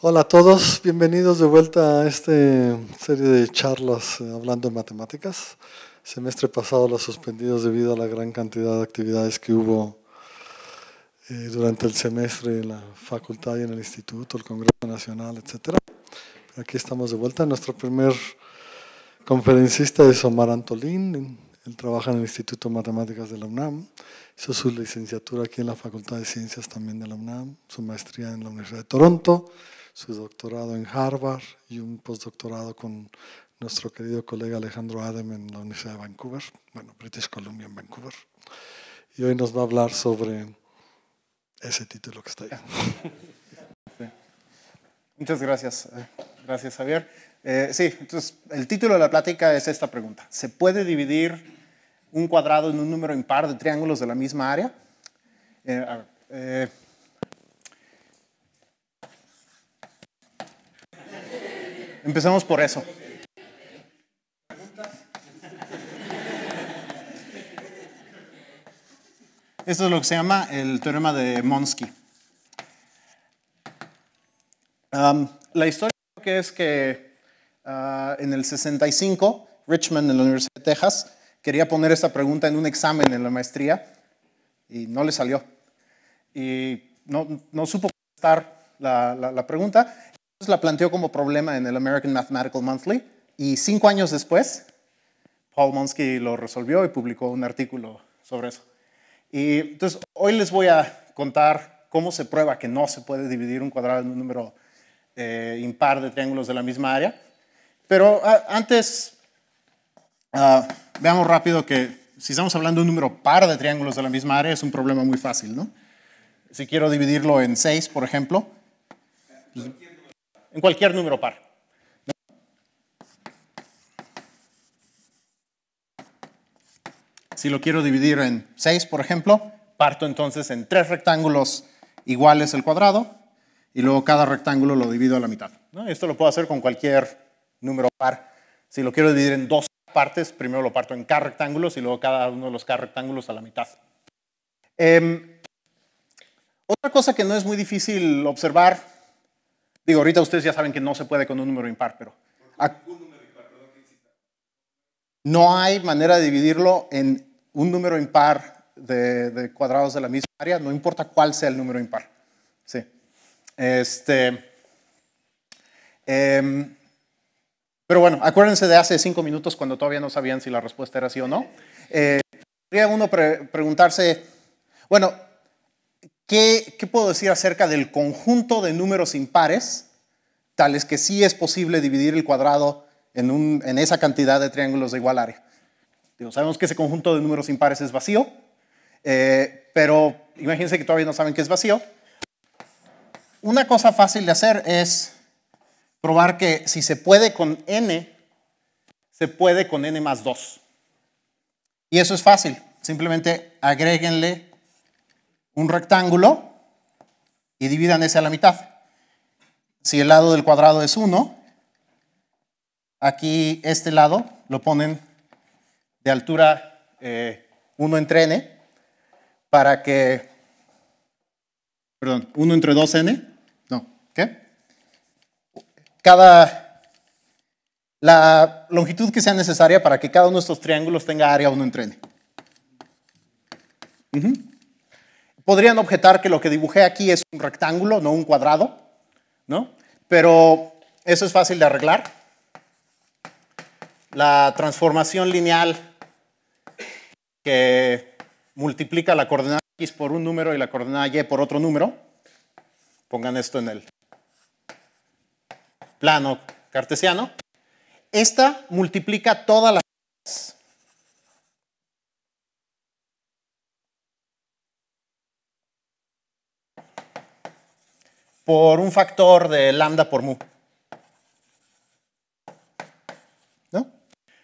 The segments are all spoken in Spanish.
Hola a todos, bienvenidos de vuelta a esta serie de charlas hablando de matemáticas. Semestre pasado las suspendimos debido a la gran cantidad de actividades que hubo durante el semestre en la facultad y en el instituto, el Congreso Nacional, etc. Aquí estamos de vuelta. Nuestro primer conferencista es Omar Antolín. Él trabaja en el Instituto de Matemáticas de la UNAM. Hizo su licenciatura aquí en la Facultad de Ciencias también de la UNAM, su maestría en la Universidad de Toronto, su doctorado en Harvard y un postdoctorado con nuestro querido colega Alejandro Adem en la Universidad de Vancouver, bueno, British Columbia en Vancouver. Y hoy nos va a hablar sobre ese título que está ahí. Muchas gracias. Gracias, Javier. Sí, entonces el título de la plática es esta pregunta. ¿Se puede dividir un cuadrado en un número impar de triángulos de la misma área? Empecemos por eso. Esto es lo que se llama el teorema de Monsky. La historia que es que en el 65, Richmond, en la Universidad de Texas, quería poner esta pregunta en un examen en la maestría y no le salió. Y no supo contestar la pregunta. Entonces la planteó como problema en el American Mathematical Monthly y 5 años después, Paul Monsky lo resolvió y publicó un artículo sobre eso. Y entonces hoy les voy a contar cómo se prueba que no se puede dividir un cuadrado en un número impar de triángulos de la misma área. Pero antes, veamos rápido que si estamos hablando de un número par de triángulos de la misma área, es un problema muy fácil, ¿no? Si quiero dividirlo en 6, por ejemplo, en cualquier número par. Si lo quiero dividir en 6, por ejemplo, parto entonces en 3 rectángulos iguales al cuadrado y luego cada rectángulo lo divido a la mitad, ¿no? Esto lo puedo hacer con cualquier número par. Si lo quiero dividir en 2 partes, primero lo parto en k rectángulos y luego cada uno de los k rectángulos a la mitad. Otra cosa que no es muy difícil observar, digo, ahorita ustedes ya saben que no se puede con un número impar, pero no hay manera de dividirlo en un número impar de cuadrados de la misma área, no importa cuál sea el número impar. Sí. Pero bueno, acuérdense de hace 5 minutos cuando todavía no sabían si la respuesta era sí o no. Podría uno preguntarse, bueno, ¿qué puedo decir acerca del conjunto de números impares, tales que sí es posible dividir el cuadrado en esa cantidad de triángulos de igual área? Digo, sabemos que ese conjunto de números impares es vacío, pero imagínense que todavía no saben que es vacío. Una cosa fácil de hacer es probar que si se puede con n, se puede con n más 2. Y eso es fácil. Simplemente agréguenle un rectángulo y dividan ese a la mitad. Si el lado del cuadrado es 1, aquí este lado lo ponen de altura 1 entre n para que, perdón, 1 entre 2n, no, ¿qué? La longitud que sea necesaria para que cada uno de estos triángulos tenga área 1 entre n. Podrían objetar que lo que dibujé aquí es un rectángulo, no un cuadrado, ¿no? Pero eso es fácil de arreglar. La transformación lineal que multiplica la coordenada x por un número y la coordenada y por otro número, pongan esto en el plano cartesiano, esta multiplica todas las por un factor de lambda por mu, ¿no?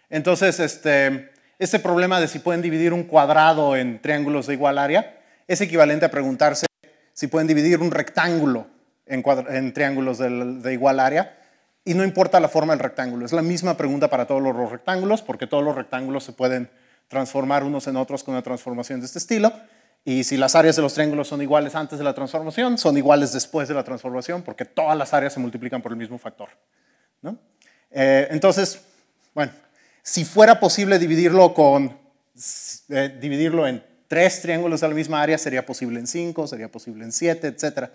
Entonces, este problema de si pueden dividir un cuadrado en triángulos de igual área es equivalente a preguntarse si pueden dividir un rectángulo en triángulos de igual área, y no importa la forma del rectángulo. Es la misma pregunta para todos los rectángulos, porque todos los rectángulos se pueden transformar unos en otros con una transformación de este estilo. Y si las áreas de los triángulos son iguales antes de la transformación, son iguales después de la transformación, porque todas las áreas se multiplican por el mismo factor, ¿no? Entonces, bueno, si fuera posible dividirlo en 3 triángulos de la misma área, sería posible en 5, sería posible en 7, etc.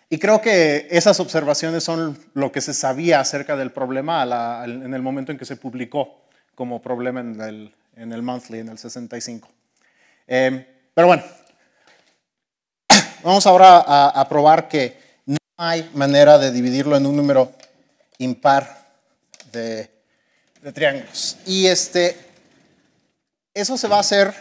Y creo que esas observaciones son lo que se sabía acerca del problema en el momento en que se publicó como problema en el Monthly, en el 65. Pero bueno, vamos ahora a probar que no hay manera de dividirlo en un número impar de triángulos. Y eso se va a hacer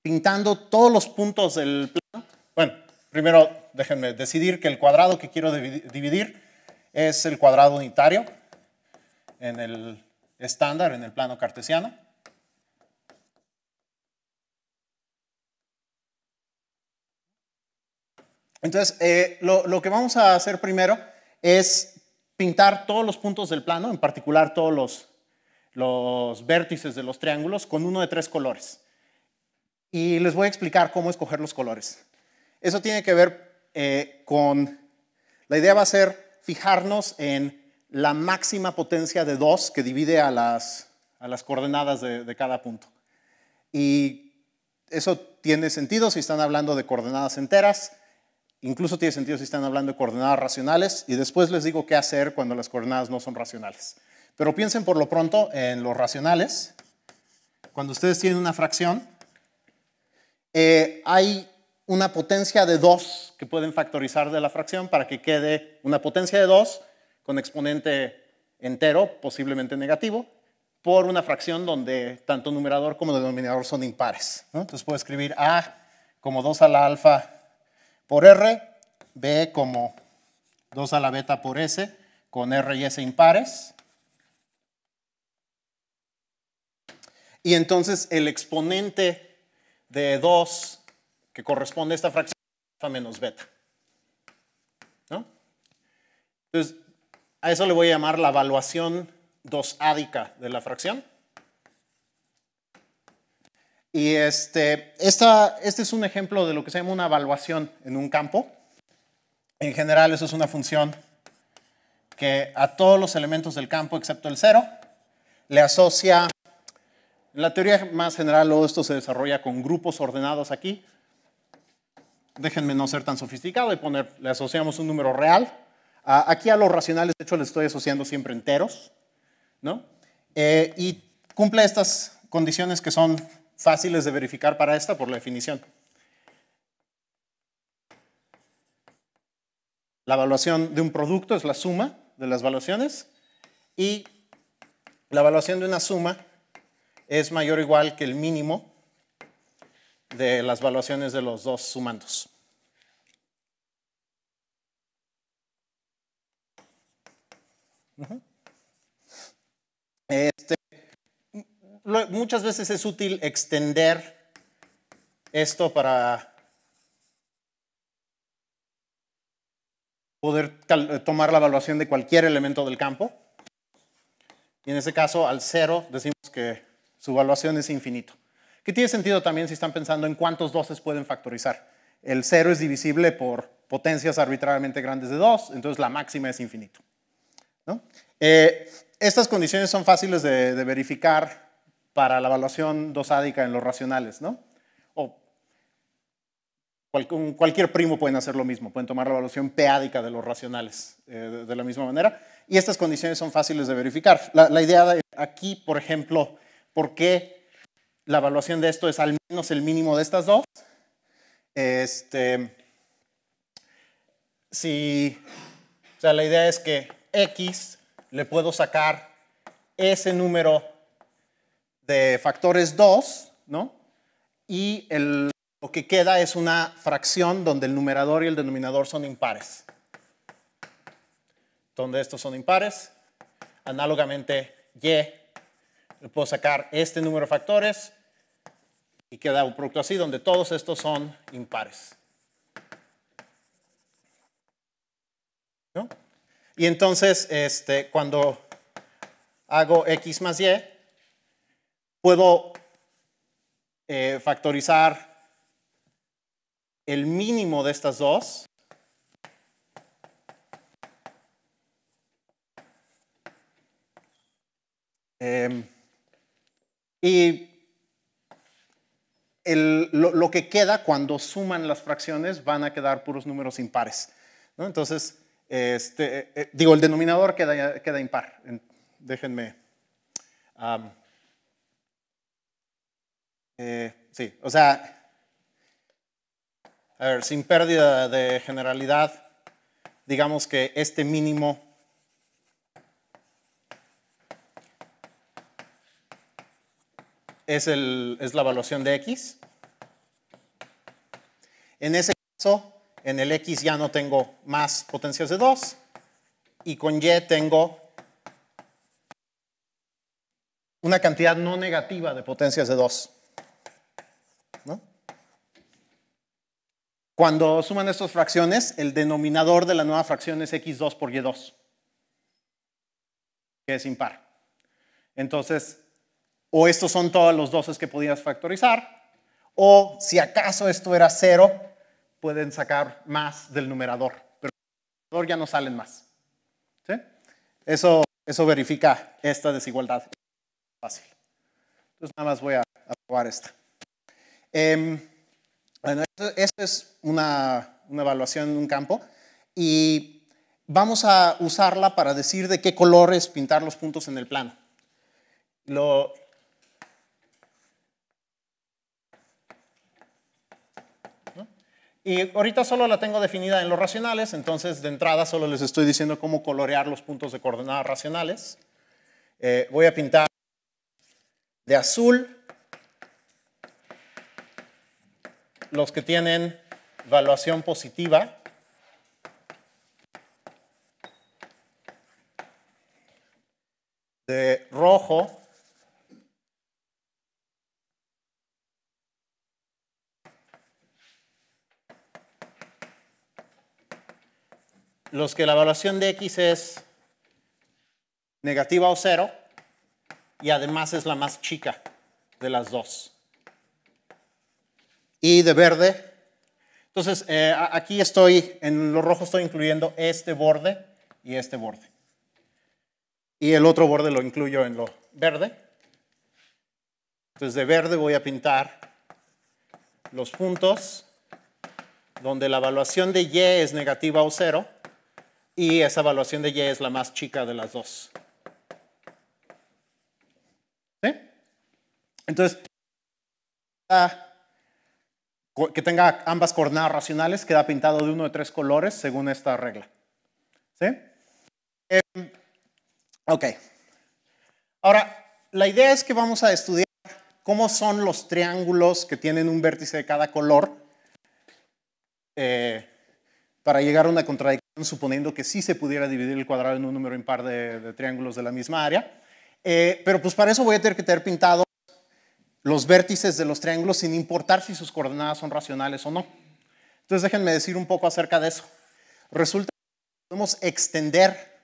pintando todos los puntos del plano. Bueno, primero déjenme decidir que el cuadrado que quiero dividir es el cuadrado unitario en el estándar, en el plano cartesiano. Entonces, lo que vamos a hacer primero es pintar todos los puntos del plano, en particular todos los vértices de los triángulos, con uno de 3 colores. Y les voy a explicar cómo escoger los colores. Eso tiene que ver con... La idea va a ser fijarnos en la máxima potencia de 2 que divide a las coordenadas de cada punto. Y eso tiene sentido si están hablando de coordenadas enteras. Incluso tiene sentido si están hablando de coordenadas racionales, y después les digo qué hacer cuando las coordenadas no son racionales. Pero piensen por lo pronto en los racionales. Cuando ustedes tienen una fracción, hay una potencia de 2 que pueden factorizar de la fracción para que quede una potencia de 2 con exponente entero, posiblemente negativo, por una fracción donde tanto numerador como denominador son impares, ¿no? Entonces puedo escribir A como 2 a la alfa por R, B como 2 a la beta por S, con R y S impares. Y entonces el exponente de 2 que corresponde a esta fracción es alfa menos beta, ¿no? Entonces, a eso le voy a llamar la evaluación 2ádica de la fracción. Y este es un ejemplo de lo que se llama una evaluación en un campo. En general, eso es una función que a todos los elementos del campo, excepto el 0, le asocia... En la teoría más general, todo esto se desarrolla con grupos ordenados aquí. Déjenme no ser tan sofisticado y le asociamos un número real. Aquí a los racionales, de hecho, les estoy asociando siempre enteros, ¿no? Y cumple estas condiciones que son fáciles de verificar para esta por la definición. La evaluación de un producto es la suma de las evaluaciones, y la evaluación de una suma es mayor o igual que el mínimo de las evaluaciones de los dos sumandos. Muchas veces es útil extender esto para poder tomar la evaluación de cualquier elemento del campo. Y en ese caso, al 0, decimos que su evaluación es infinito. Que tiene sentido también si están pensando en cuántos 2 pueden factorizar. El 0 es divisible por potencias arbitrariamente grandes de 2, entonces la máxima es infinito, ¿no? Estas condiciones son fáciles de verificar para la evaluación dosádica en los racionales, ¿no? O cualquier primo pueden hacer lo mismo, pueden tomar la evaluación p-ádica de los racionales de la misma manera, y estas condiciones son fáciles de verificar. La idea de aquí, por ejemplo, ¿por qué la evaluación de esto es al menos el mínimo de estas dos? O sea, la idea es que X le puedo sacar ese número de factores 2, ¿no? Y lo que queda es una fracción donde el numerador y el denominador son impares. Donde estos son impares, análogamente Y, le puedo sacar este número de factores y queda un producto así donde todos estos son impares, ¿no? Y entonces, cuando hago X más Y, puedo factorizar el mínimo de estas dos. Y lo que queda cuando suman las fracciones van a quedar puros números impares, ¿no? Entonces, digo, el denominador queda impar. Déjenme. Sí, o sea, a ver, sin pérdida de generalidad, digamos que este mínimo es la evaluación de X. En ese caso, en el X ya no tengo más potencias de 2 y con Y tengo una cantidad no negativa de potencias de 2. ¿No? Cuando suman estas fracciones, el denominador de la nueva fracción es X2 por Y2, que es impar. Entonces, o estos son todos los 12 que podías factorizar, o si acaso esto era 0, pueden sacar más del numerador, pero del numerador ya no salen más. ¿Sí? Eso verifica esta desigualdad. Fácil. Entonces nada más voy a probar esta. Bueno, esta es una evaluación en un campo y vamos a usarla para decir de qué colores pintar los puntos en el plano. Y ahorita solo la tengo definida en los racionales, entonces de entrada solo les estoy diciendo cómo colorear los puntos de coordenadas racionales. Voy a pintar de azul los que tienen valuación positiva. De rojo los que la evaluación de X es negativa o 0 y además es la más chica de las dos. Y de verde, entonces aquí en lo rojo estoy incluyendo este borde y este borde. Y el otro borde lo incluyo en lo verde. Entonces de verde voy a pintar los puntos donde la evaluación de Y es negativa o 0 y esa evaluación de Y es la más chica de las dos. ¿Sí? Entonces, que tenga ambas coordenadas racionales queda pintado de uno de 3 colores según esta regla. ¿Sí? Ok. Ahora, la idea es que vamos a estudiar cómo son los triángulos que tienen un vértice de cada color para llegar a una contradicción suponiendo que sí se pudiera dividir el cuadrado en un número impar de triángulos de la misma área. Pero pues para eso voy a tener que tener pintado los vértices de los triángulos sin importar si sus coordenadas son racionales o no. Entonces déjenme decir un poco acerca de eso. Resulta que podemos extender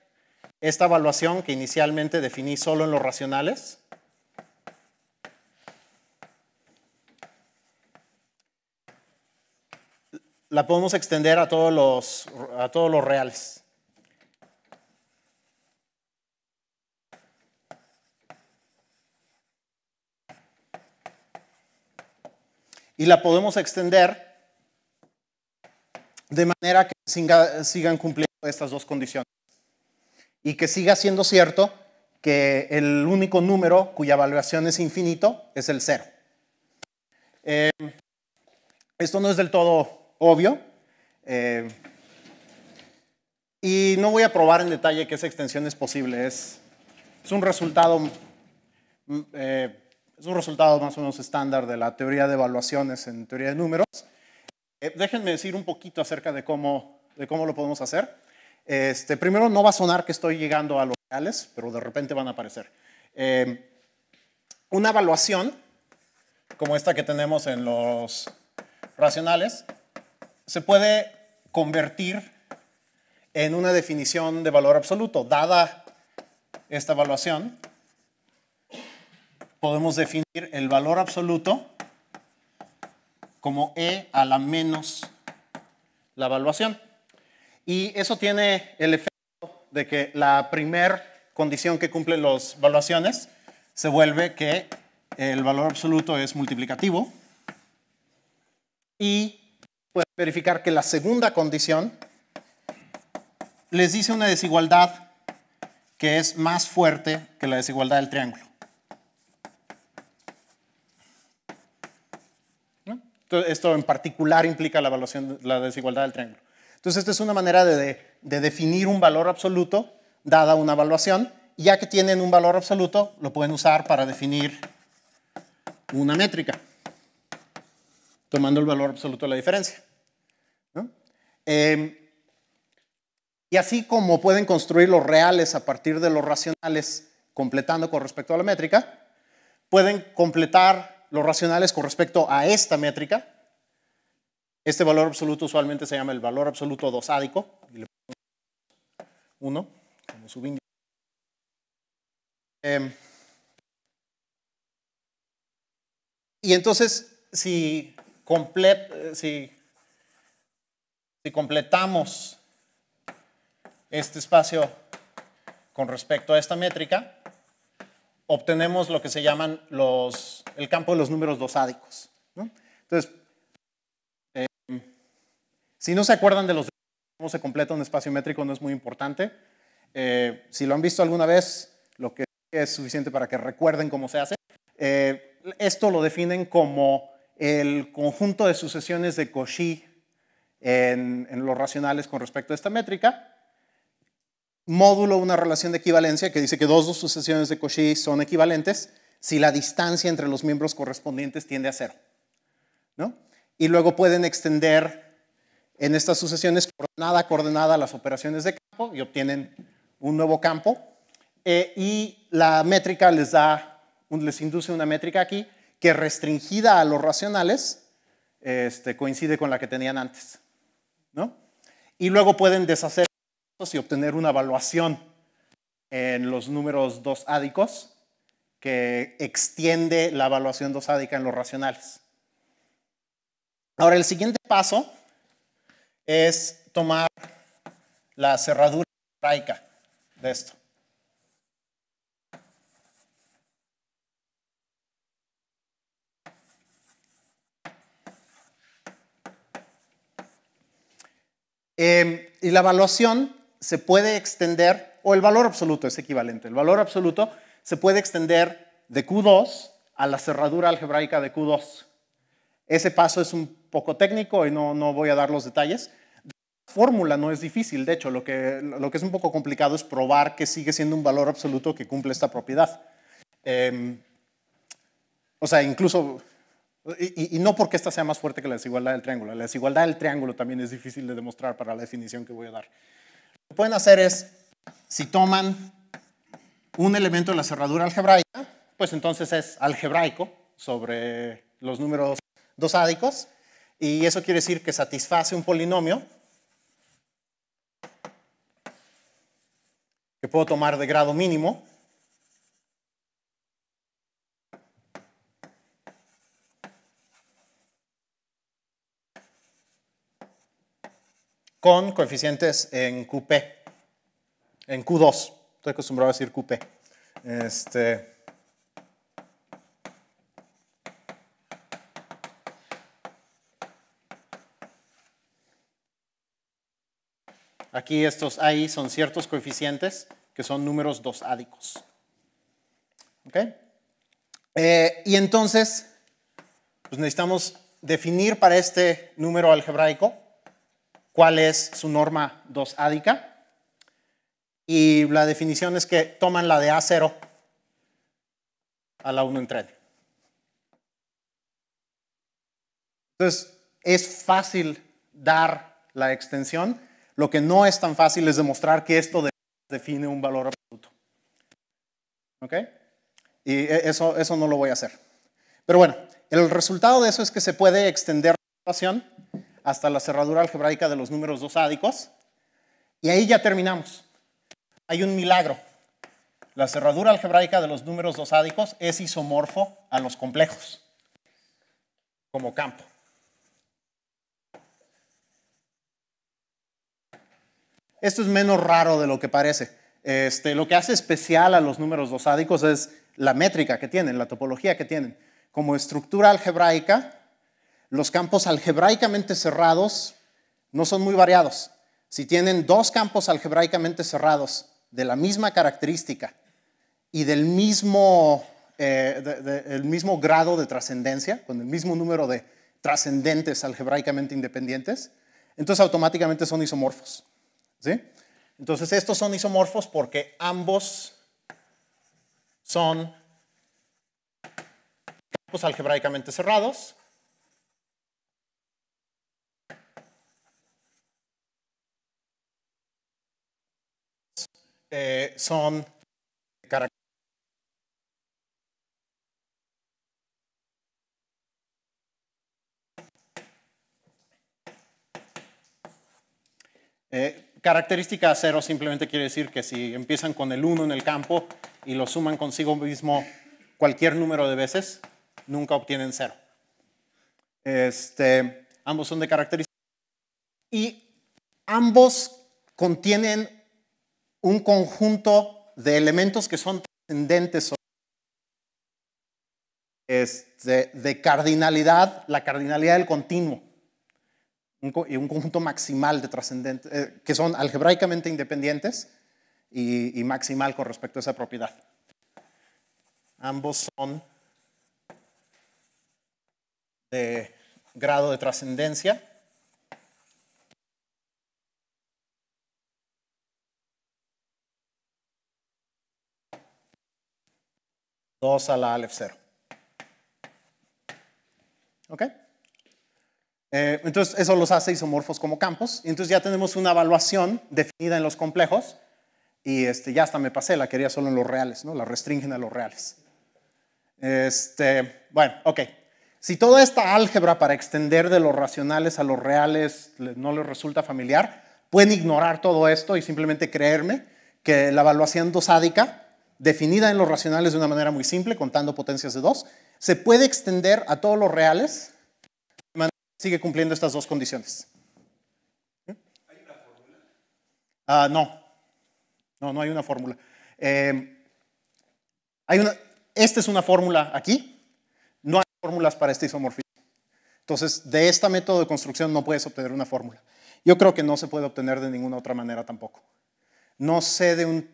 esta evaluación que inicialmente definí solo en los racionales. La podemos extender a todos los reales. Y la podemos extender de manera que sigan cumpliendo estas dos condiciones. Y que siga siendo cierto que el único número cuya evaluación es infinito es el 0. Esto no es del todo obvio. Y no voy a probar en detalle que esa extensión es posible. Es un resultado más o menos estándar de la teoría de evaluaciones en teoría de números. Déjenme decir un poquito acerca de cómo lo podemos hacer. Primero, no va a sonar que estoy llegando a los reales, pero de repente van a aparecer. Una evaluación, como esta que tenemos en los racionales, se puede convertir en una definición de valor absoluto. Dada esta evaluación, podemos definir el valor absoluto como E a la menos la evaluación. Y eso tiene el efecto de que la primera condición que cumplen las evaluaciones se vuelve que el valor absoluto es multiplicativo. Y pueden verificar que la segunda condición les dice una desigualdad que es más fuerte que la desigualdad del triángulo. ¿No? Entonces, esto en particular implica la evaluación, la desigualdad del triángulo. Entonces, esta es una manera de definir un valor absoluto dada una evaluación. Y ya que tienen un valor absoluto, lo pueden usar para definir una métrica, tomando el valor absoluto de la diferencia. ¿No? Y así como pueden construir los reales a partir de los racionales completando con respecto a la métrica, pueden completar los racionales con respecto a esta métrica. Este valor absoluto usualmente se llama el valor absoluto dosádico. Y le pongo 1 como subíndice. Y entonces, si completamos este espacio con respecto a esta métrica, obtenemos lo que se llaman el campo de los números dosádicos, ¿no? Entonces, si no se acuerdan de cómo se completa un espacio métrico, no es muy importante. Si lo han visto alguna vez, lo que es suficiente para que recuerden cómo se hace. Esto lo definen como el conjunto de sucesiones de Cauchy en los racionales con respecto a esta métrica, módulo una relación de equivalencia que dice que dos sucesiones de Cauchy son equivalentes si la distancia entre los miembros correspondientes tiende a 0, ¿no? Y luego pueden extender en estas sucesiones coordenada a coordenada las operaciones de campo y obtienen un nuevo campo. Y la métrica les induce una métrica aquí que restringida a los racionales coincide con la que tenían antes, ¿no? Y luego pueden deshacer y obtener una evaluación en los números dosádicos que extiende la evaluación dosádica en los racionales. Ahora, el siguiente paso es tomar la cerradura algebraica de esto. Y la evaluación se puede extender, o el valor absoluto es equivalente. El valor absoluto se puede extender de Q2 a la cerradura algebraica de Q2. Ese paso es un poco técnico y no voy a dar los detalles. La fórmula no es difícil, de hecho, lo que es un poco complicado es probar que sigue siendo un valor absoluto que cumple esta propiedad. O sea, incluso, y no porque esta sea más fuerte que la desigualdad del triángulo. La desigualdad del triángulo también es difícil de demostrar para la definición que voy a dar. Lo que pueden hacer es, si toman un elemento de la cerradura algebraica, pues entonces es algebraico sobre los números dosádicos, y eso quiere decir que satisface un polinomio que puedo tomar de grado mínimo con coeficientes en QP, en Q2. Estoy acostumbrado a decir QP. Aquí estos ahí son ciertos coeficientes que son números dosádicos. ¿Ok? Y entonces, pues necesitamos definir para este número algebraico cuál es su norma dosádica. Y la definición es que toman la de A0 a la 1 entre N. Entonces, es fácil dar la extensión. Lo que no es tan fácil es demostrar que esto define un valor absoluto. ¿Ok? Y eso no lo voy a hacer. Pero bueno, el resultado de eso es que se puede extender la ecuación hasta la cerradura algebraica de los números dosádicos. Y ahí ya terminamos. Hay un milagro. La cerradura algebraica de los números dosádicos es isomorfo a los complejos como campo. Esto es menos raro de lo que parece. Lo que hace especial a los números dosádicos es la métrica que tienen, la topología que tienen. Como estructura algebraica, los campos algebraicamente cerrados no son muy variados. Si tienen dos campos algebraicamente cerrados de la misma característica y del mismo, el mismo grado de trascendencia, con el mismo número de trascendentes algebraicamente independientes, entonces automáticamente son isomorfos. ¿Sí? Entonces estos son isomorfos porque ambos son campos algebraicamente cerrados. Son característica cero simplemente quiere decir que si empiezan con el 1 en el campo y lo suman consigo mismo cualquier número de veces, nunca obtienen 0. Ambos son de característica y ambos contienen un conjunto de elementos que son trascendentes de cardinalidad, la cardinalidad del continuo. Y un conjunto maximal de trascendentes, que son algebraicamente independientes y maximal con respecto a esa propiedad. Ambos son de grado de trascendencia. Dos a la Aleph 0. ¿Ok? Entonces eso los hace isomorfos como campos. Y entonces ya tenemos una evaluación definida en los complejos. Y ya hasta me pasé, la quería solo en los reales, ¿no? La restringen a los reales. Bueno, ok. Si toda esta álgebra para extender de los racionales a los reales no les resulta familiar, pueden ignorar todo esto y simplemente creerme que la evaluación dosádica, definida en los racionales de una manera muy simple, contando potencias de 2, se puede extender a todos los reales. Sigue cumpliendo estas dos condiciones. ¿Hay una fórmula? No hay una fórmula. Esta es una fórmula aquí. No hay fórmulas para este isomorfismo. Entonces, de este método de construcción no puedes obtener una fórmula. Yo creo que no se puede obtener de ninguna otra manera tampoco. No sé de un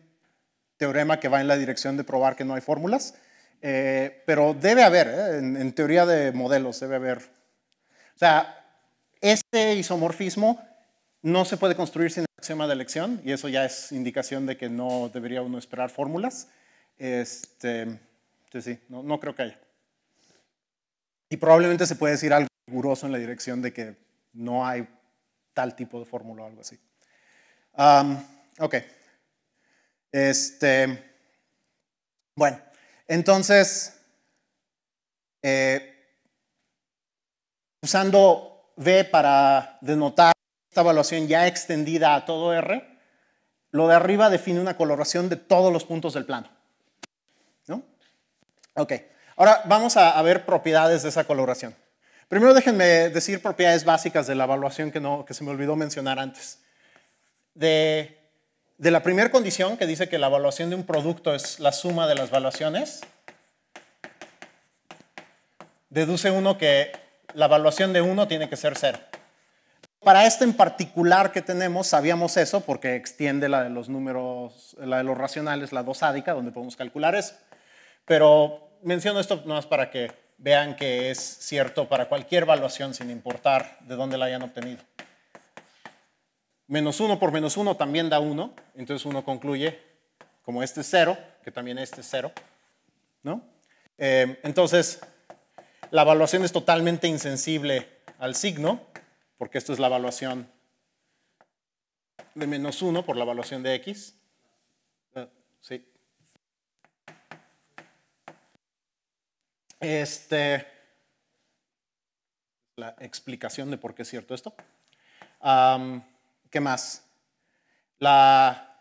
teorema que va en la dirección de probar que no hay fórmulas, pero debe haber, en teoría de modelos, debe haber. O sea, este isomorfismo no se puede construir sin el axioma de elección y eso ya es indicación de que no debería uno esperar fórmulas. Sí, no creo que haya. Y probablemente se puede decir algo riguroso en la dirección de que no hay tal tipo de fórmula o algo así. Ok. Bueno, entonces, usando V para denotar esta evaluación ya extendida a todo R, lo de arriba define una coloración de todos los puntos del plano. ¿No? Ok. Ahora vamos a ver propiedades de esa coloración. Primero déjenme decir propiedades básicas de la evaluación que se me olvidó mencionar antes. De la primera condición que dice que la evaluación de un producto es la suma de las evaluaciones, deduce uno que la evaluación de uno tiene que ser 0. Para este en particular que tenemos, sabíamos eso porque extiende la de los números, la de los racionales, la dosádica, donde podemos calcular eso. Pero menciono esto nomás para que vean que es cierto para cualquier evaluación sin importar de dónde la hayan obtenido. Menos 1 por menos 1 también da 1, entonces uno concluye como este es 0, que también este es 0, ¿no? Entonces, la evaluación es totalmente insensible al signo, porque esto es la evaluación de menos 1 por la evaluación de x. Sí. La explicación de por qué es cierto esto. ¿Qué más? La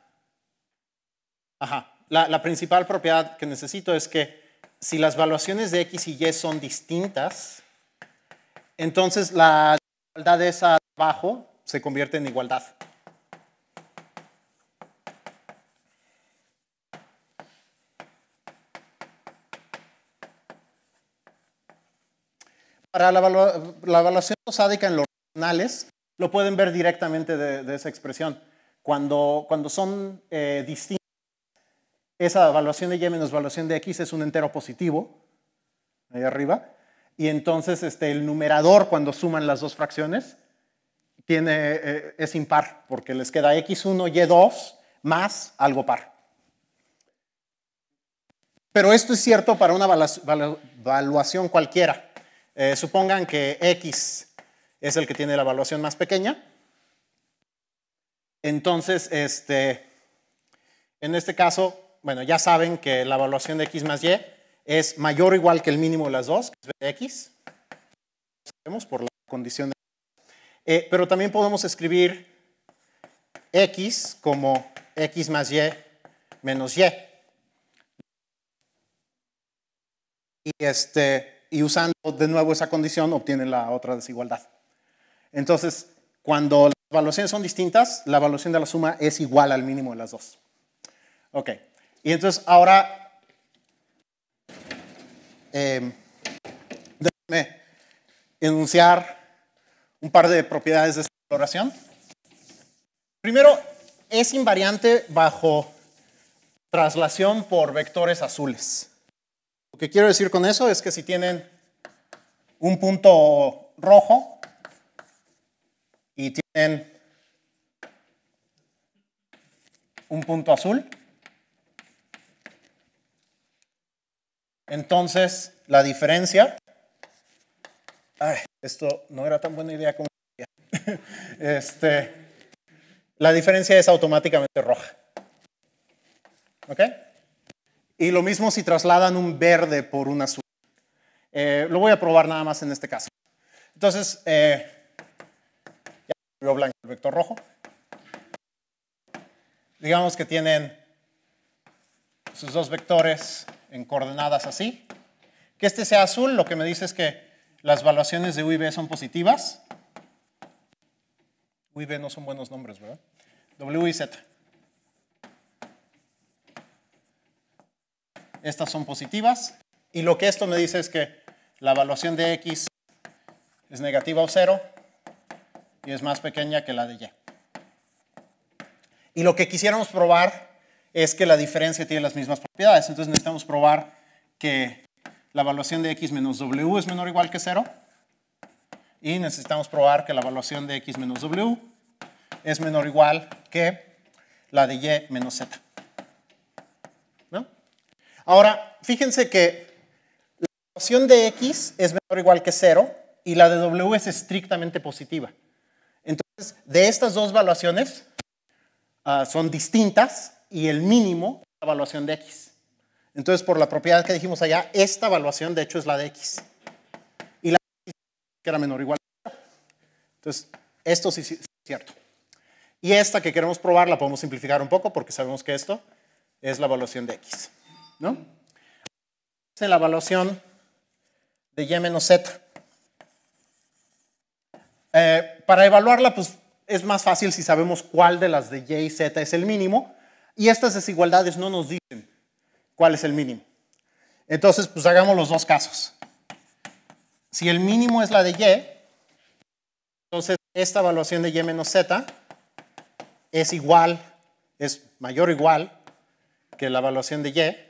principal propiedad que necesito es que si las evaluaciones de x y y son distintas, entonces la igualdad de esa abajo se convierte en igualdad. para la evaluación prosádica en los racionales, lo pueden ver directamente de esa expresión. Cuando son distintas, esa evaluación de y menos evaluación de x es un entero positivo, ahí arriba, y entonces el numerador, cuando suman las dos fracciones, es impar, porque les queda x1, y2 más algo par. Pero esto es cierto para una evaluación cualquiera. Supongan que x es el que tiene la evaluación más pequeña. Entonces, en este caso, bueno, ya saben que la evaluación de x más y es mayor o igual que el mínimo de las dos, que es b de x. Sabemos por la condición de... pero también podemos escribir x como x más y menos y. Y usando de nuevo esa condición obtienen la otra desigualdad. Entonces, cuando las evaluaciones son distintas, la evaluación de la suma es igual al mínimo de las dos. Ok, y entonces ahora déjenme enunciar un par de propiedades de esta exploración. Primero, es invariante bajo traslación por vectores azules. Lo que quiero decir con eso es que si tienen un punto rojo y tienen un punto azul, entonces la diferencia, esto no era tan buena idea como quería. La diferencia es automáticamente roja. ¿Ok? Y lo mismo si trasladan un verde por un azul. Lo voy a probar nada más en este caso. Entonces, ya volvió blanco el vector rojo. Digamos que tienen sus dos vectores en coordenadas así. Que este sea azul, lo que me dice es que las evaluaciones de U y B son positivas. U y B no son buenos nombres, ¿verdad? W y Z. Estas son positivas. Y lo que esto me dice es que la evaluación de X es negativa o cero y es más pequeña que la de Y. Y lo que quisiéramos probar es que la diferencia tiene las mismas propiedades. Entonces necesitamos probar que la evaluación de X menos W es menor o igual que cero. Y necesitamos probar que la evaluación de X menos W es menor o igual que la de Y menos Z. ¿No? Ahora, fíjense que la evaluación de X es menor o igual que cero y la de W es estrictamente positiva. Entonces, de estas dos evaluaciones son distintas y el mínimo es la evaluación de X. Entonces, por la propiedad que dijimos allá, esta evaluación de hecho es la de X. Y la de X que era menor o igual que cero. Entonces, esto sí es cierto. Y esta que queremos probar la podemos simplificar un poco porque sabemos que esto es la evaluación de X. ¿No? En la evaluación de Y menos Z. Para evaluarla, pues es más fácil si sabemos cuál de las de Y y Z es el mínimo. Y estas desigualdades no nos dicen cuál es el mínimo. Entonces, pues hagamos los dos casos. Si el mínimo es la de Y, entonces esta evaluación de Y menos Z es igual, es mayor o igual que la evaluación de Y,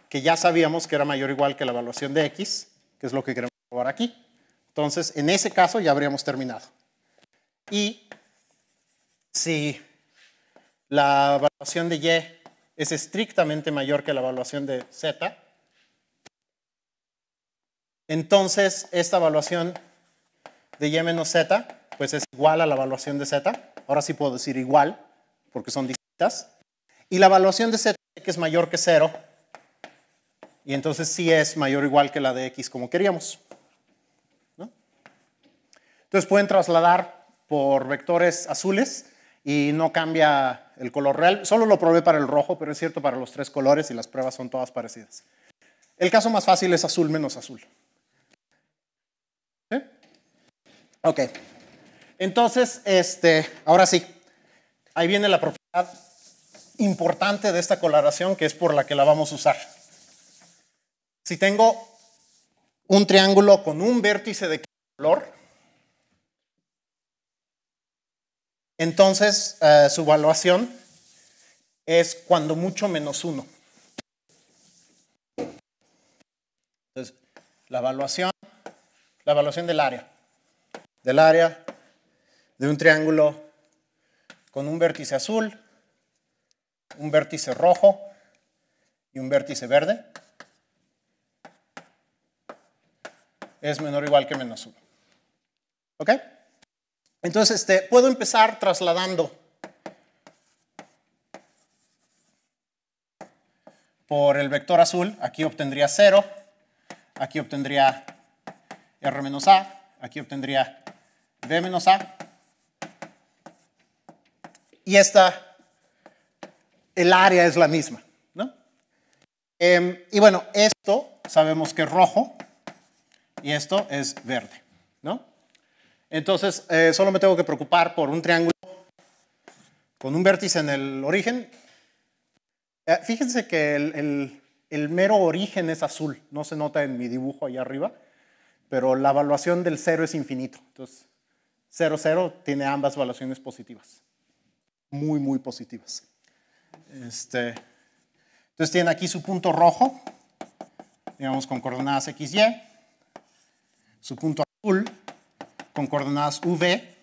que ya sabíamos que era mayor o igual que la evaluación de X, que es lo que queremos probar aquí. Entonces, en ese caso ya habríamos terminado. Y si la evaluación de Y es estrictamente mayor que la evaluación de Z, entonces esta evaluación de Y menos Z pues es igual a la evaluación de Z. Ahora sí puedo decir igual, porque son distintas. Y la evaluación de Z que es mayor que 0, y entonces sí es mayor o igual que la de X como queríamos. ¿No? Entonces pueden trasladar por vectores azules y no cambia el color real. Solo lo probé para el rojo, pero es cierto para los tres colores y las pruebas son todas parecidas. El caso más fácil es azul menos azul. ¿Sí? Ok. Entonces, ahora sí, ahí viene la propiedad importante de esta coloración que es por la que la vamos a usar. Si tengo un triángulo con un vértice de color, entonces su evaluación es cuando mucho menos 1. Entonces, la evaluación del área de un triángulo con un vértice azul, un vértice rojo y un vértice verde es menor o igual que menos 1. ¿Ok? Entonces, puedo empezar trasladando por el vector azul. Aquí obtendría 0, aquí obtendría R menos A, aquí obtendría B menos A. Y el área es la misma, ¿no? Y bueno, esto sabemos que es rojo y esto es verde, ¿no? Entonces, solo me tengo que preocupar por un triángulo con un vértice en el origen. Fíjense que el mero origen es azul, no se nota en mi dibujo ahí arriba, pero la evaluación del 0 es infinito. Entonces, 0, 0 tiene ambas evaluaciones positivas, muy, muy positivas. Entonces, tiene aquí su punto rojo, digamos con coordenadas x, y, su punto azul con coordenadas v,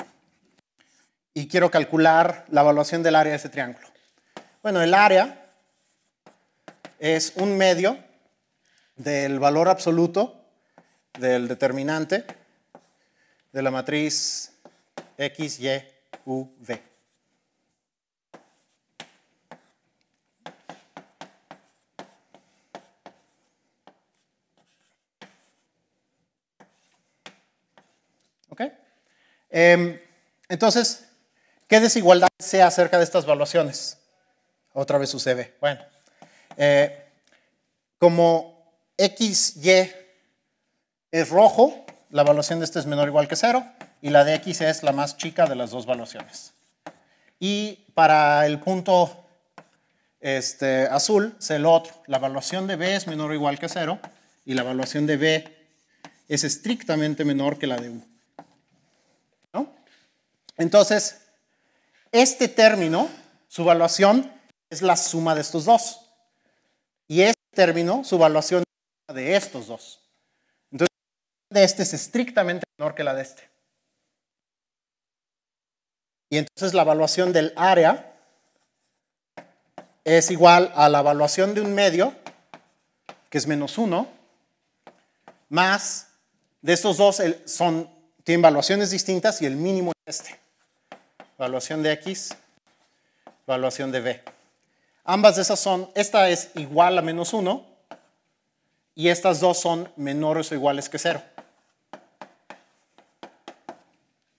y quiero calcular la evaluación del área de ese triángulo. Bueno, el área es un medio del valor absoluto del determinante de la matriz x, y, u, v. ¿Ok? Entonces, ¿qué desigualdad sé acerca de estas evaluaciones? Otra vez sucede. Bueno, como x, y es rojo, la evaluación de este es menor o igual que 0, y la de x es la más chica de las dos evaluaciones. Y para el punto azul, sé lo otro. La evaluación de b es menor o igual que 0, y la evaluación de b es estrictamente menor que la de u, ¿no? Entonces, este término, su evaluación es la suma de estos dos. Y este término, su evaluación es la suma de estos dos. Entonces, la de este es estrictamente menor que la de este. Y entonces la evaluación del área es igual a la evaluación de un medio, que es menos 1, más de estos dos tienen evaluaciones distintas y el mínimo es este. Evaluación de x, evaluación de b. Ambas de esas esta es igual a menos 1 y estas dos son menores o iguales que 0.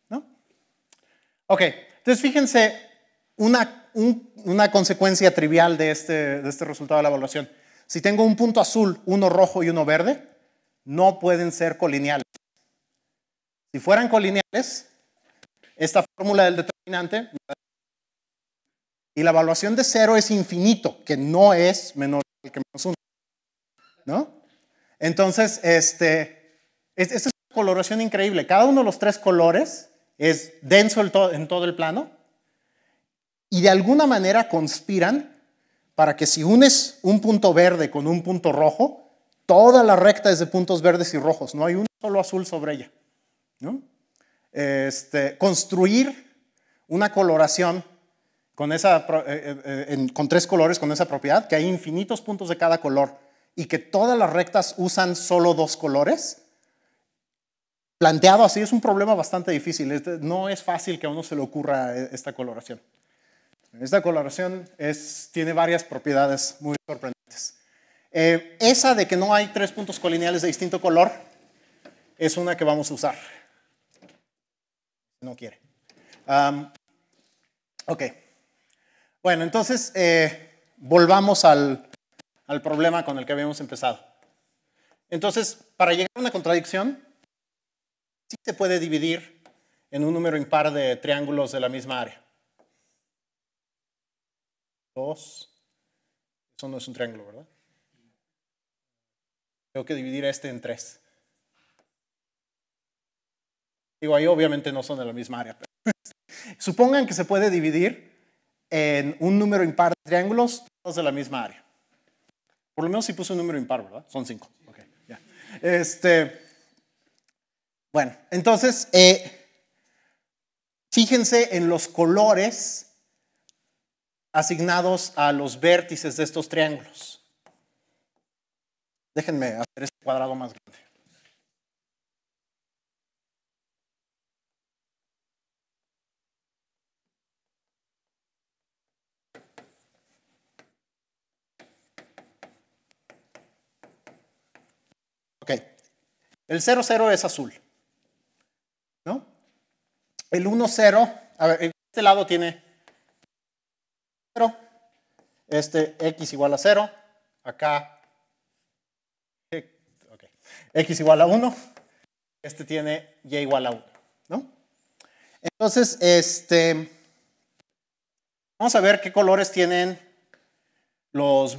¿No? Ok, entonces fíjense una consecuencia trivial de este resultado de la evaluación. Si tengo un punto azul, uno rojo y uno verde, no pueden ser colineales. Si fueran colineales, esta fórmula del determinante y la evaluación de 0 es infinito, que no es menor que menos 1. ¿No? Entonces, esta es una coloración increíble. Cada uno de los tres colores es denso en todo el plano y de alguna manera conspiran para que si unes un punto verde con un punto rojo, toda la recta es de puntos verdes y rojos. No hay un solo azul sobre ella, ¿no? Construir una coloración con tres colores con esa propiedad, que hay infinitos puntos de cada color y que todas las rectas usan solo dos colores, planteado así es un problema bastante difícil. No es fácil que a uno se le ocurra esta coloración. Esta coloración tiene varias propiedades muy sorprendentes. Esa de que no hay tres puntos colineales de distinto color es una que vamos a usar. No quiere. Ok. Bueno, entonces volvamos al problema con el que habíamos empezado. Entonces, para llegar a una contradicción, sí se puede dividir en un número impar de triángulos de la misma área. 2. Eso no es un triángulo, ¿verdad? Tengo que dividir este en 3. Digo, ahí obviamente no son de la misma área. Pero supongan que se puede dividir en un número impar de triángulos, todos de la misma área. Por lo menos si puse un número impar, ¿verdad? Son 5. Okay, ya. Bueno, entonces, fíjense en los colores asignados a los vértices de estos triángulos. Déjenme hacer este cuadrado más grande. Ok, el 0, 0 es azul, ¿no? El 1, 0, a ver, este lado tiene 0, x igual a 0, acá okay, x igual a 1, este tiene y igual a 1, ¿no? Entonces, vamos a ver qué colores tienen los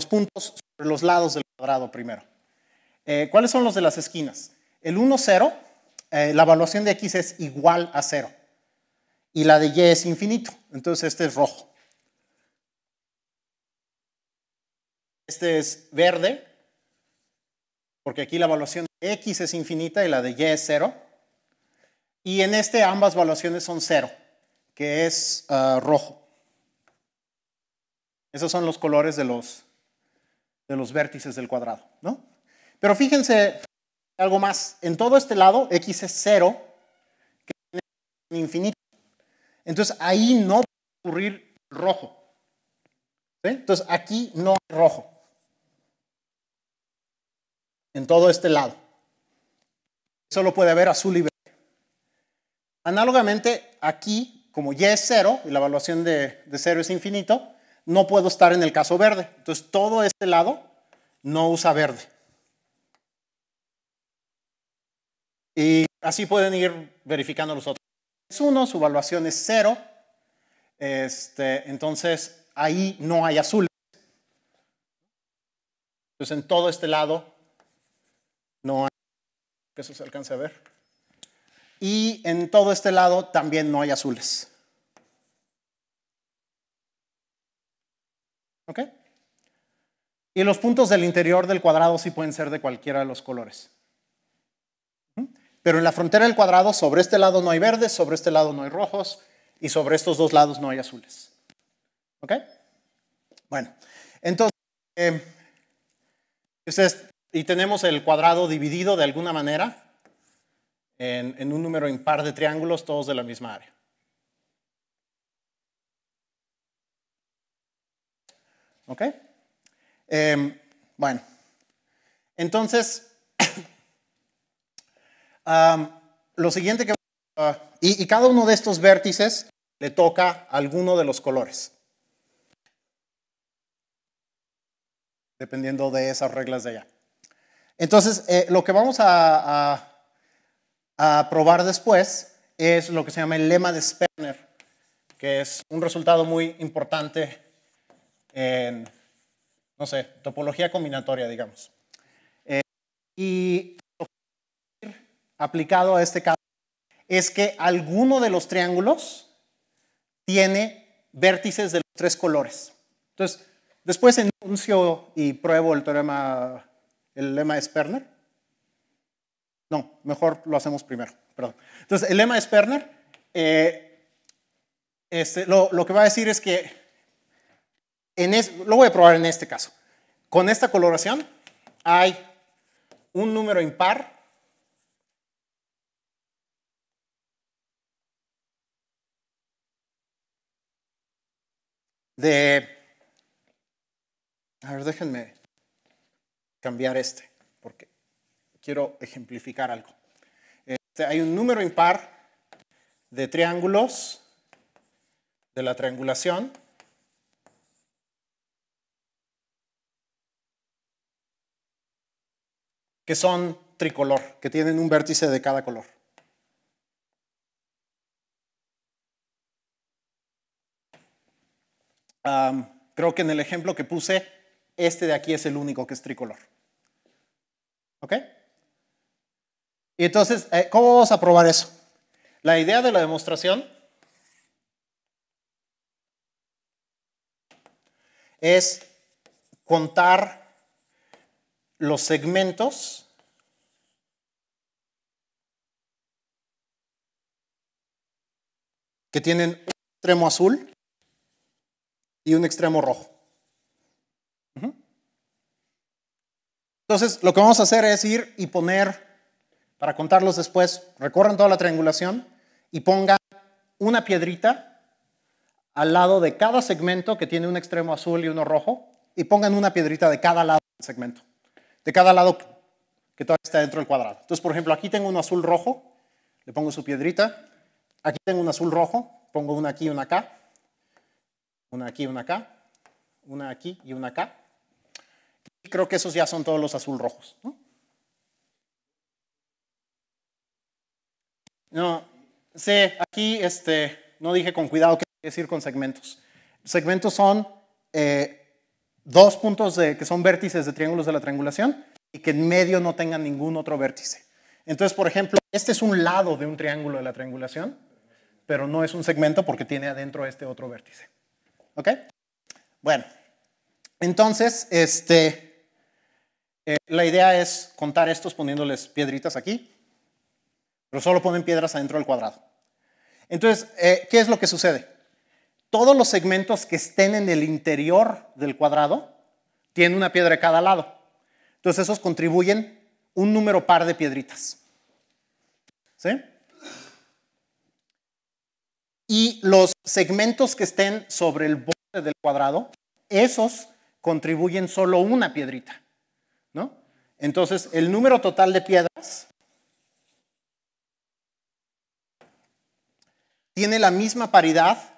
puntos sobre los lados del cuadrado primero. ¿Cuáles son los de las esquinas? El 1, 0, la evaluación de x es igual a 0. Y la de y es infinito. Entonces este es rojo. Este es verde, porque aquí la evaluación de x es infinita y la de y es 0. Y en este ambas evaluaciones son 0, que es rojo. Esos son los colores de los vértices del cuadrado, ¿no? Pero fíjense algo más. En todo este lado, x es 0, que es infinito. Entonces, ahí no puede ocurrir rojo. ¿Sí? Entonces, aquí no hay rojo. En todo este lado. Solo puede haber azul y verde. Análogamente, aquí, como y es 0, y la evaluación de 0 es infinito, no puedo estar en el caso verde. Entonces, todo este lado no usa verde. Y así pueden ir verificando los otros. Es 1, su evaluación es 0. Entonces, ahí no hay azules. Entonces, en todo este lado no hay, que eso se alcance a ver. Y en todo este lado también no hay azules. ¿Ok? Y los puntos del interior del cuadrado sí pueden ser de cualquiera de los colores. Pero en la frontera del cuadrado, sobre este lado no hay verdes, sobre este lado no hay rojos, y sobre estos dos lados no hay azules. ¿Ok? Bueno, entonces, y tenemos el cuadrado dividido de alguna manera en un número impar de triángulos, todos de la misma área. ¿Ok? Bueno, entonces, lo siguiente que... y cada uno de estos vértices le toca alguno de los colores. Dependiendo de esas reglas de allá. Entonces, lo que vamos a probar después es lo que se llama el lema de Sperner, que es un resultado muy importante en, no sé, topología combinatoria, digamos. Y lo que aplicado a este caso es que alguno de los triángulos tiene vértices de los tres colores. Entonces, después enuncio y pruebo el lema de Sperner. No, mejor lo hacemos primero, perdón. Entonces, el lema de Sperner, lo que va a decir es que, lo voy a probar en este caso. Con esta coloración hay un número impar de... A ver, déjenme cambiar porque quiero ejemplificar algo. Hay un número impar de triángulos de la triangulación que son tricolor, que tienen un vértice de cada color. Creo que en el ejemplo que puse, este de aquí es el único que es tricolor. ¿Ok? Y entonces, ¿cómo vamos a probar eso? La idea de la demostración es contar los segmentos que tienen un extremo azul y un extremo rojo. Entonces, lo que vamos a hacer es ir y poner, para contarlos después, recorran toda la triangulación y pongan una piedrita al lado de cada segmento que tiene un extremo azul y uno rojo, y pongan una piedrita de cada lado del segmento, de cada lado que todavía está dentro del cuadrado. Entonces, por ejemplo, aquí tengo un azul rojo, le pongo su piedrita. Aquí tengo un azul rojo, pongo una aquí y una acá. Una aquí y una acá. Una aquí y una acá. Y creo que esos ya son todos los azul rojos, ¿no? No, sí, aquí no dije con cuidado qué decir con segmentos. Segmentos son dos puntos que son vértices de triángulos de la triangulación y que en medio no tengan ningún otro vértice. Entonces, por ejemplo, este es un lado de un triángulo de la triangulación, pero no es un segmento porque tiene adentro este otro vértice. ¿Ok? Bueno, entonces, la idea es contar estos poniéndoles piedritas aquí, pero solo ponen piedras adentro del cuadrado. Entonces, ¿qué es lo que sucede? Todos los segmentos que estén en el interior del cuadrado tienen una piedra de cada lado. Entonces, esos contribuyen un número par de piedritas. ¿Sí? Y los segmentos que estén sobre el borde del cuadrado, esos contribuyen solo una piedrita, ¿no? Entonces, el número total de piedras tiene la misma paridad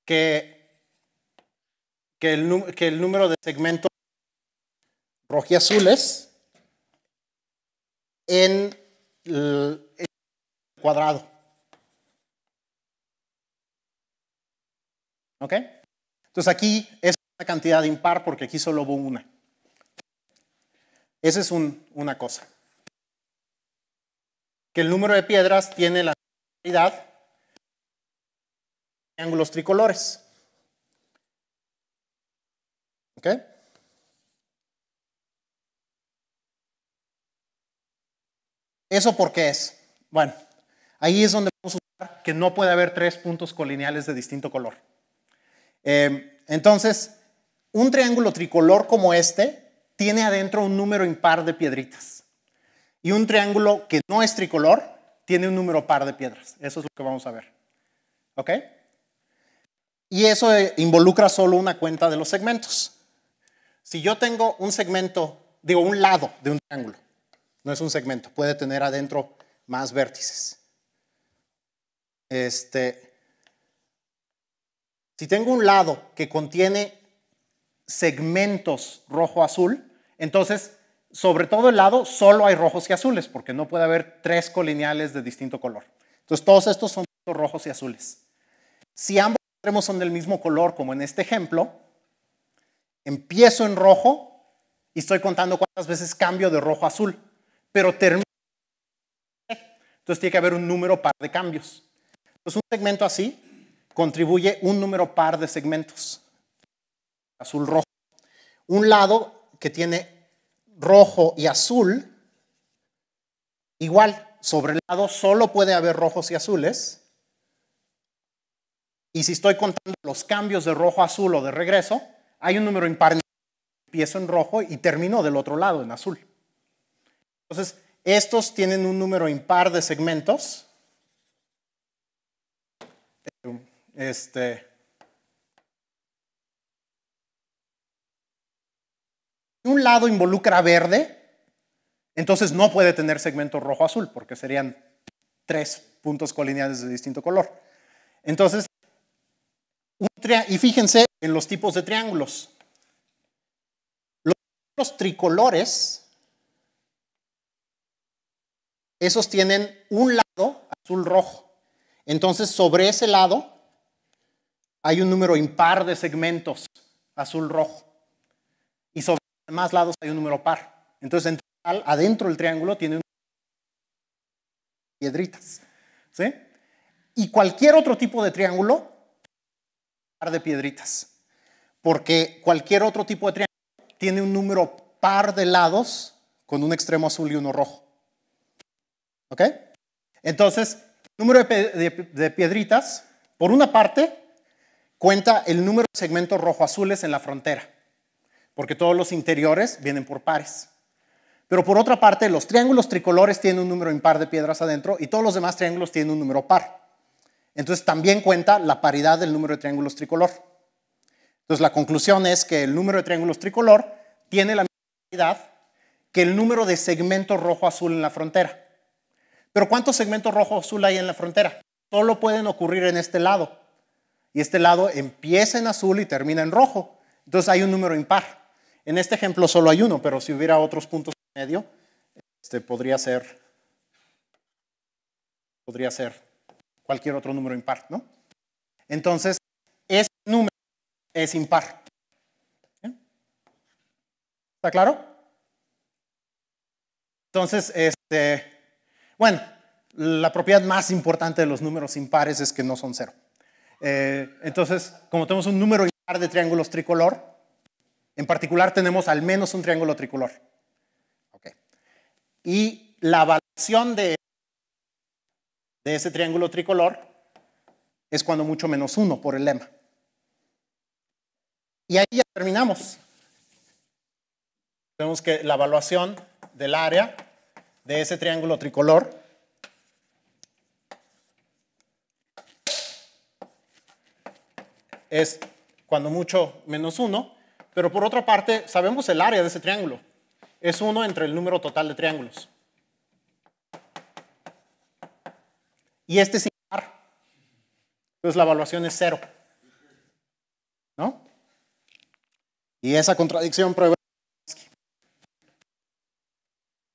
que el número de segmentos rojiazules en el cuadrado. ¿Ok? Entonces aquí es una cantidad impar porque aquí solo hubo una. Esa es una cosa. Que el número de piedras tiene la paridad de triángulos tricolores. ¿Ok? ¿Eso por qué es? Bueno, ahí es donde vamos a usar que no puede haber tres puntos colineales de distinto color. Entonces, un triángulo tricolor como este tiene adentro un número impar de piedritas. Y un triángulo que no es tricolor tiene un número par de piedras. Eso es lo que vamos a ver. ¿Ok? Y eso involucra solo una cuenta de los segmentos. Si yo tengo un segmento, digo un lado de un triángulo, no es un segmento, puede tener adentro más vértices. Si tengo un lado que contiene segmentos rojo-azul, entonces sobre todo el lado solo hay rojos y azules, porque no puede haber tres colineales de distinto color. Entonces todos estos son rojos y azules. Si ambos extremos son del mismo color, como en este ejemplo, empiezo en rojo y estoy contando cuántas veces cambio de rojo a azul, pero termino. Entonces tiene que haber un número par de cambios. Entonces un segmento así contribuye un número par de segmentos. Azul-rojo. Un lado que tiene rojo y azul, igual, sobre el lado solo puede haber rojos y azules. Y si estoy contando los cambios de rojo a azul o de regreso, hay un número impar. Empiezo en rojo y termino del otro lado, en azul. Entonces, estos tienen un número impar de segmentos. Un lado involucra verde, entonces no puede tener segmento rojo-azul, porque serían tres puntos colineales de distinto color. Entonces, y fíjense en los tipos de triángulos. Los tricolores, esos tienen un lado azul-rojo. Entonces, sobre ese lado hay un número impar de segmentos, azul-rojo. Y sobre los demás lados hay un número par. Entonces, en total, adentro del triángulo tiene piedritas. ¿Sí? Y cualquier otro tipo de triángulo, par de piedritas. Porque cualquier otro tipo de triángulo tiene un número par de lados con un extremo azul y uno rojo. ¿Ok? Entonces, el número de piedritas, por una parte, cuenta el número de segmentos rojo-azules en la frontera, porque todos los interiores vienen por pares. Pero por otra parte, los triángulos tricolores tienen un número impar de piedras adentro y todos los demás triángulos tienen un número par. Entonces también cuenta la paridad del número de triángulos tricolor. Entonces la conclusión es que el número de triángulos tricolor tiene la misma paridad que el número de segmentos rojo-azul en la frontera. Pero ¿cuántos segmentos rojo-azul hay en la frontera? Solo pueden ocurrir en este lado. Y este lado empieza en azul y termina en rojo. Entonces hay un número impar. En este ejemplo solo hay uno, pero si hubiera otros puntos en medio, podría ser cualquier otro número impar, ¿no? Entonces, ese número es impar. ¿Bien? ¿Está claro? Entonces, bueno, la propiedad más importante de los números impares es que no son cero. Entonces, como tenemos un número impar de triángulos tricolor, en particular tenemos al menos un triángulo tricolor. Okay. Y la evaluación de ese triángulo tricolor es cuando mucho menos 1 por el lema. Y ahí ya terminamos. Tenemos que la evaluación del área de ese triángulo tricolor es cuando mucho menos 1, pero por otra parte sabemos el área de ese triángulo. Es 1 entre el número total de triángulos. Y este es impar. Entonces la evaluación es 0. ¿No? Y esa contradicción prueba.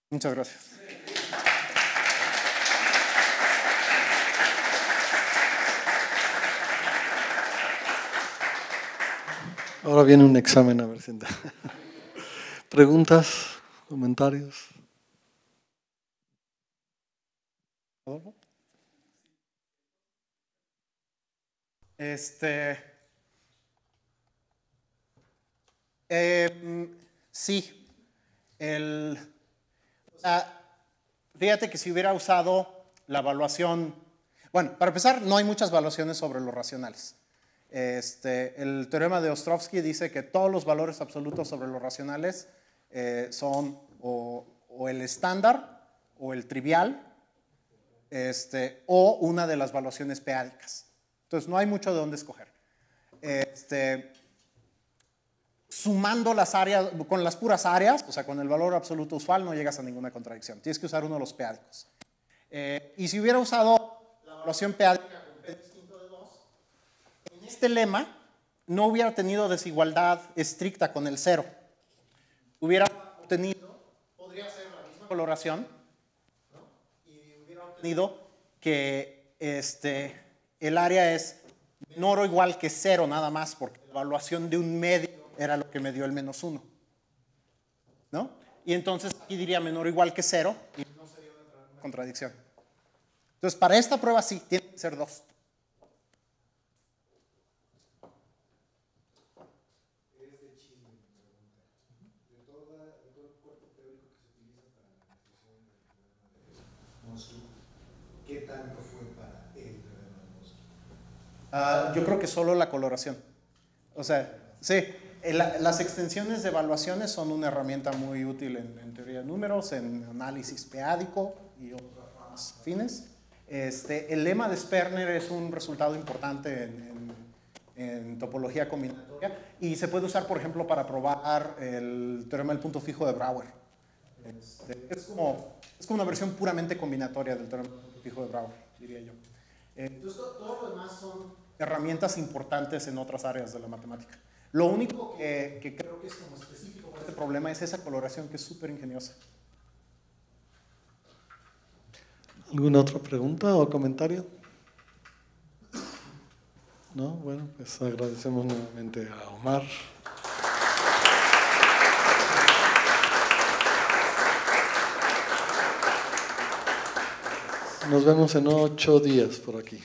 Muchas gracias. Ahora viene un examen, a ver si ¿Preguntas? ¿Comentarios? Sí. Fíjate que si hubiera usado la evaluación, bueno, para empezar, no hay muchas evaluaciones sobre los racionales. El teorema de Ostrovsky dice que todos los valores absolutos sobre los racionales son o el estándar o el trivial o una de las evaluaciones p-ádicas. Entonces no hay mucho de dónde escoger. Sumando las áreas, con las puras áreas, o sea, con el valor absoluto usual no llegas a ninguna contradicción. Tienes que usar uno de los p-ádicos. Y si hubiera usado la evaluación p-ádica con p distinto de 2, en este lema no hubiera tenido desigualdad estricta con el 0. Hubiera obtenido, podría ser la misma coloración, ¿no? Y hubiera obtenido que el área es menor o igual que 0 nada más, porque la evaluación de un medio era lo que me dio el menos 1. ¿No? Y entonces aquí diría menor o igual que 0 y no sería una contradicción. Entonces, para esta prueba sí, tiene que ser 2. ¿Qué tanto fue para el teorema de Moski? Yo creo que solo la coloración. O sea, sí, las extensiones de evaluaciones son una herramienta muy útil en teoría de números, en análisis p-ádico y otros fines. El lema de Sperner es un resultado importante en topología combinatoria y se puede usar, por ejemplo, para probar el teorema del punto fijo de Brouwer. Es como una versión puramente combinatoria del teorema del punto fijo de Brouwer, diría yo. Entonces, todo lo demás son herramientas importantes en otras áreas de la matemática. Lo único que creo que es como específico para este problema es esa coloración que es súper ingeniosa. ¿Alguna otra pregunta o comentario? ¿No? Bueno, pues agradecemos nuevamente a Omar. Nos vemos en 8 días por aquí.